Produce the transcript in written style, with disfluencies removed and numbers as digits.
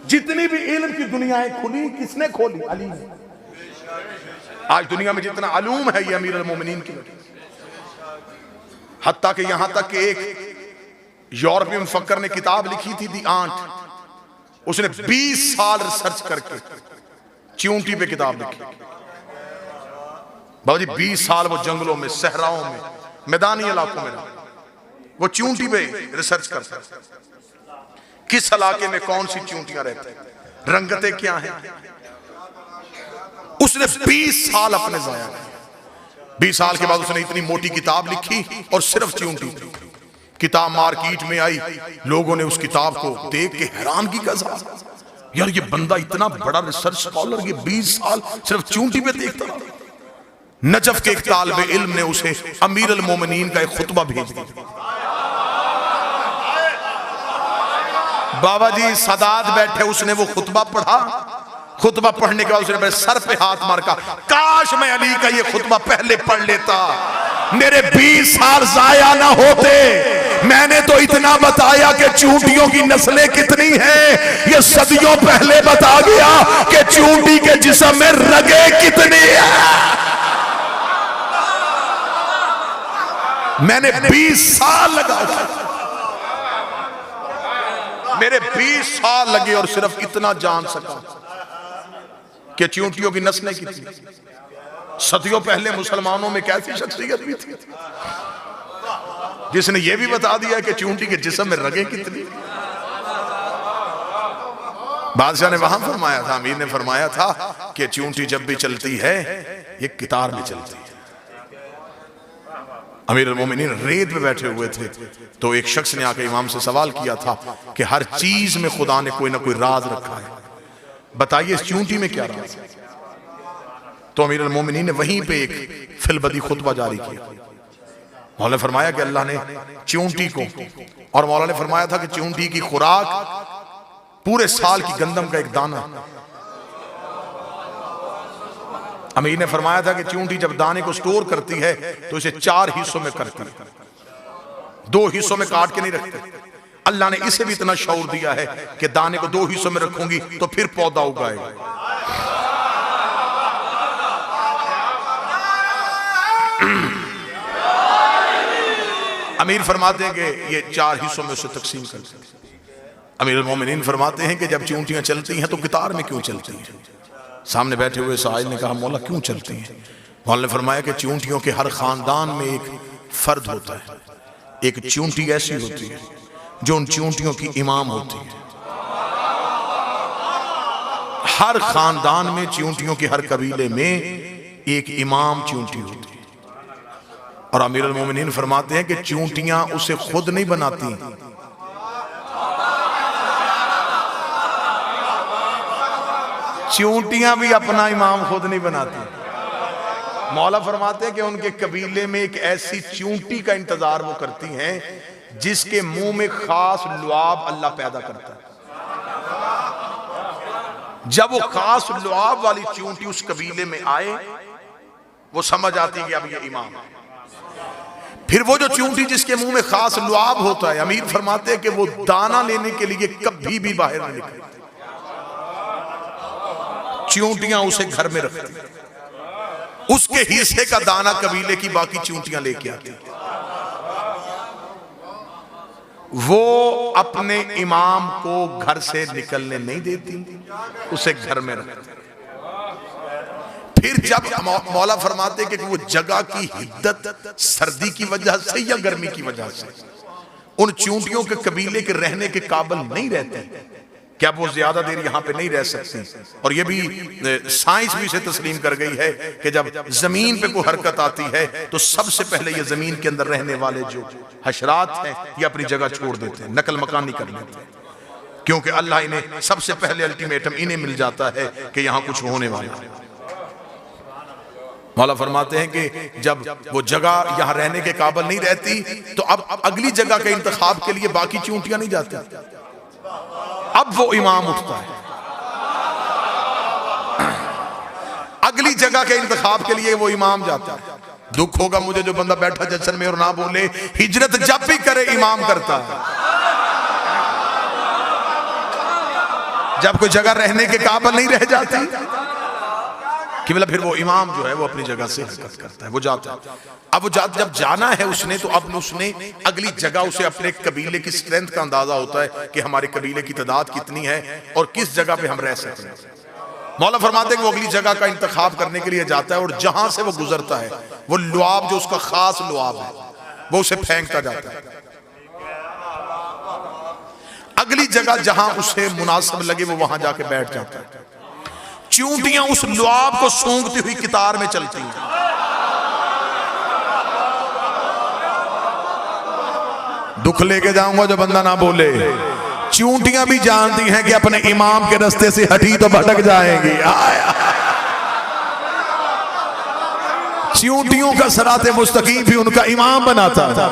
जितनी भी इल्म की दुनियाएं खुली, किसने खोली? अली ने। आज दुनिया में जितना अलूम है ये अमीर अल मोमिनीन की वजह से। हत्ता कि यहां तक कि एक यूरोपीय मुफक्कर ने किताब लिखी थी दी आंट। उसने 20 साल रिसर्च करके चींटी पे किताब लिखी। बाबा जी 20 साल वो जंगलों में, सहराओं में, मैदानी इलाकों में वो चींटी पे रिसर्च करता, किस इलाके में कौन सी चींटियां रहती हैं, रंगतें क्या हैं। उसने 20 साल अपने जाया किए। 20 साल के बाद उसने इतनी मोटी किताब लिखी और सिर्फ चींटी थी। किताब मार्केट में आई, लोगों ने उस किताब को देख के हैरानगी का इज़हार, यार ये बंदा इतना बड़ा रिसर्च स्कॉलर, ये 20 साल सिर्फ चींटी पे देखता रहा। नजफ के एक तालिबे इल्म ने उसे अमीर अल मोमिनीन का एक खुतबा भेज दिया। बाबा जी सदात बैठे, उसने वो खुतबा पढ़ा। खुतबा पढ़ने के बाद उसने मेरे सर पे हाथ मार, काश मैं अली का ये खुतबा पहले पढ़ लेता, मेरे 20 साल जाया ना होते। मैंने तो इतना बताया कि चींटियों की नस्लें कितनी हैं, ये सदियों पहले बता गया कि चींटी के जिस्म में रगें कितनी है। मैंने 20 साल लगा, मेरे 20 साल लगे और सिर्फ इतना जान सका कि चींटियों की नस्लें कितनी। सदियों पहले मुसलमानों में कैसी शख्सियत भी थी जिसने यह भी बता दिया कि चींटी के जिस्म में रगें कितनी। बादशाह ने वहां फरमाया था, अमीर ने फरमाया था कि चींटी जब भी चलती है ये कितार में चलती है। अमीर अल-मोमिनीन रेत पे बैठे हुए थे तो एक शख्स ने आकर इमाम से सवाल किया था कि हर चीज में खुदा ने कोई ना कोई राज रखा है, बताइए इस चींटी में क्या राज है। तो अमीर अल-मोमिनीन ने वहीं पे एक फिलबदी खुतबा जारी किया। मौला ने फरमाया कि अल्लाह ने चींटी को, और मौला ने फरमाया था कि चींटी की खुराक पूरे साल की गंदम का एक दाना। अमीर ने फरमाया था कि चींटी जब दाने को स्टोर करती है तो इसे 4 हिस्सों में करती है, 2 हिस्सों में काट के नहीं रखते। अल्लाह ने इसे भी इतना शऊर दिया है कि दाने को 2 हिस्सों में रखूंगी तो फिर पौधा उगाएगा। अमीर फरमाते हैं कि ये 4 हिस्सों में उसे तकसीम करते हैं। अमीर अल-मोमिनीन फरमाते हैं कि जब चींटियां चलती हैं तो कितार में क्यों चलती हैं। सामने बैठे हुए साहिल ने कहा, मौला क्यों चलती हैं। मौला ने फरमाया कि चींटियों के हर खानदान में एक फर्द होता है, एक चींटी ऐसी होती है जो उन चींटियों की इमाम होती है। हर खानदान में, चींटियों के हर कबीले में एक इमाम चींटी होती है। और अमीर अल-मोमिनीन फरमाते हैं कि चींटियां उसे खुद नहीं बनाती, चींटियां भी अपना इमाम खुद नहीं बनाती। मौला फरमाते हैं कि उनके कबीले में एक ऐसी चींटी का इंतजार वो करती हैं जिसके मुंह में खास लुआब अल्लाह पैदा करता है। जब वो खास लुआब वाली चींटी उस कबीले में आए, वो समझ आती है कि अब ये इमाम है। फिर वो जो चींटी जिसके मुंह में खास लुआब होता है, अमीर फरमाते हैं कि वो दाना लेने के लिए कभी भी बाहर नहीं निकलती, चींटियां उसे घर में रखती, उसके हिस्से का दाना कबीले की बाकी चींटियां लेके आती। वो अपने इमाम को घर से निकलने नहीं देती, उसे घर में रखती। फिर जब मौला फरमाते कि वो जगह की हिद्दत सर्दी की वजह से या गर्मी की वजह से उन चींटियों के कबीले के रहने के काबिल नहीं रहते, क्या वो ज्यादा देर यहाँ पे नहीं रह सकती। और ये भी साइंस भी इसे तस्लीम कर गई है कि जब जमीन पे कोई हरकत आती है तो सबसे पहले ये जमीन के अंदर रहने वाले जो हशरात हैं ये अपनी जगह छोड़ देते हैं, नकल मकानी कर लेते हैं, क्योंकि अल्लाह इन्हें सबसे पहले अल्टीमेटम इन्हें मिल जाता है कि यहाँ कुछ होने वाला है। मौला फरमाते हैं कि जब वो जगह यहाँ रहने के काबिल नहीं रहती तो अब अगली जगह के इंतखाब के लिए बाकी चींटियां नहीं जाती, अब वो इमाम उठता है। अगली जगह के इंतखाब के लिए वो इमाम जाता है। दुख होगा मुझे जो बंदा बैठा जश्न में और ना बोले, हिजरत जब भी करे इमाम करता है। जब कोई जगह रहने के काबिल नहीं रह जाती कि मतलब फिर वो इमाम जो है वो अपनी जगह से हरकत करता है, वो जाता है। अब वो जब जाना है उसने, तो अब उसने अगली जगह, उसे अपने कबीले की स्ट्रेंथ का अंदाजा होता है कि हमारे कबीले की तादाद कितनी है और किस जगह पे हम रह सकते हैं। मौला फरमाते हैं कि वो अगली जगह का इंतखाब करने के लिए जाता है और जहां से वो गुजरता है वो लुआब, जो उसका खास लुआब है, वो उसे फेंकता जाता है। अगली जगह जहां उसे मुनासिब लगे वो वहां जाके बैठ जाता है। चूंटियां उस लुआब को सूंघती हुई कितार में चलती हैं। दुख लेके जाऊंगा जो बंदा ना बोले। चूंटियां भी जानती हैं कि अपने इमाम के रास्ते से हटी तो भटक जाएंगी। चूंटियों का सराते मुस्तकीम भी उनका इमाम बनाता था।